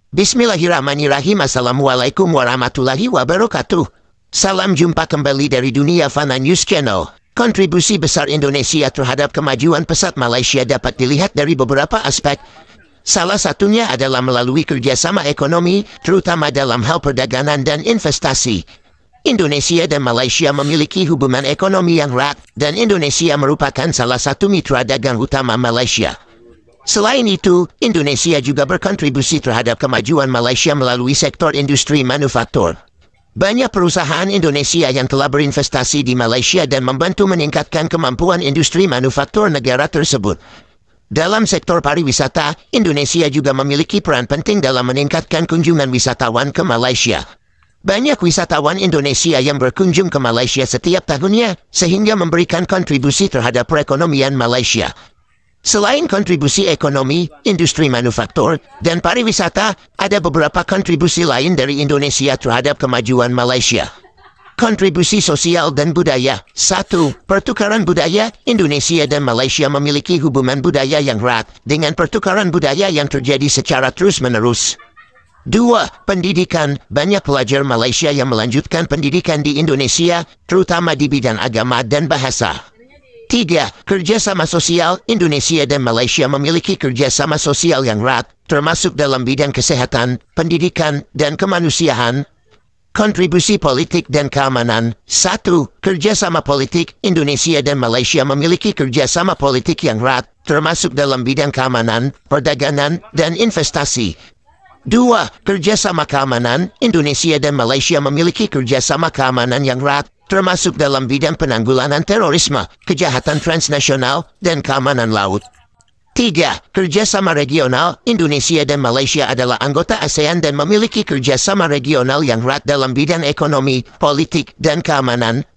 Bismillahirrahmanirrahim. Assalamualaikum warahmatullahi wabarakatuh. Salam jumpa kembali dari Dunia Fana News Channel. Kontribusi besar Indonesia terhadap kemajuan pesat Malaysia dapat dilihat dari beberapa aspek. Salah satunya adalah melalui kerjasama ekonomi, terutama dalam hal perdagangan dan investasi. Indonesia dan Malaysia memiliki hubungan ekonomi yang erat, dan Indonesia merupakan salah satu mitra dagang utama Malaysia. Selain itu, Indonesia juga berkontribusi terhadap kemajuan Malaysia melalui sektor industri manufaktur. Banyak perusahaan Indonesia yang telah berinvestasi di Malaysia dan membantu meningkatkan kemampuan industri manufaktur negara tersebut. Dalam sektor pariwisata, Indonesia juga memiliki peran penting dalam meningkatkan kunjungan wisatawan ke Malaysia. Banyak wisatawan Indonesia yang berkunjung ke Malaysia setiap tahunnya, sehingga memberikan kontribusi terhadap perekonomian Malaysia. Selain kontribusi ekonomi, industri manufaktur, dan pariwisata, ada beberapa kontribusi lain dari Indonesia terhadap kemajuan Malaysia. Kontribusi sosial dan budaya. 1. Pertukaran budaya. Indonesia dan Malaysia memiliki hubungan budaya yang erat, dengan pertukaran budaya yang terjadi secara terus-menerus. 2. Pendidikan. Banyak pelajar Malaysia yang melanjutkan pendidikan di Indonesia, terutama di bidang agama dan bahasa. 3. Kerjasama sosial. Indonesia dan Malaysia memiliki kerjasama sosial yang erat, termasuk dalam bidang kesehatan, pendidikan, dan kemanusiaan. Kontribusi politik dan keamanan. 1. Kerjasama politik. Indonesia dan Malaysia memiliki kerjasama politik yang erat, termasuk dalam bidang keamanan, perdagangan, dan investasi. 2. Kerjasama keamanan. Indonesia dan Malaysia memiliki kerjasama keamanan yang erat, termasuk dalam bidang penanggulangan terorisme, kejahatan transnasional, dan keamanan laut. 3. Kerjasama regional. Indonesia dan Malaysia adalah anggota ASEAN dan memiliki kerjasama regional yang erat dalam bidang ekonomi, politik, dan keamanan.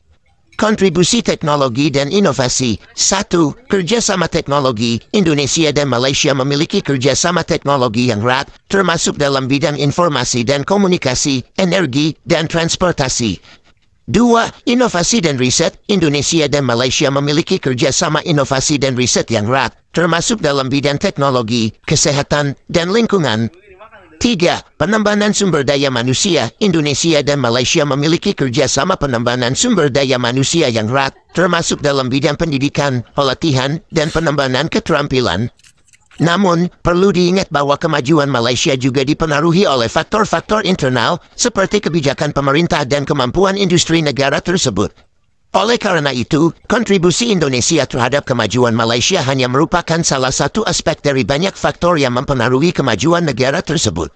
Kontribusi teknologi dan inovasi. 1. Kerjasama teknologi. Indonesia dan Malaysia memiliki kerjasama teknologi yang erat, termasuk dalam bidang informasi dan komunikasi, energi, dan transportasi. 2. Inovasi dan riset. Indonesia dan Malaysia memiliki kerjasama inovasi dan riset yang erat, termasuk dalam bidang teknologi, kesehatan, dan lingkungan. 3. Pengembangan sumber daya manusia. Indonesia dan Malaysia memiliki kerjasama pengembangan sumber daya manusia yang erat, termasuk dalam bidang pendidikan, pelatihan, dan pengembangan keterampilan. Namun, perlu diingat bahwa kemajuan Malaysia juga dipengaruhi oleh faktor-faktor internal, seperti kebijakan pemerintah dan kemampuan industri negara tersebut. Oleh karena itu, kontribusi Indonesia terhadap kemajuan Malaysia hanya merupakan salah satu aspek dari banyak faktor yang mempengaruhi kemajuan negara tersebut.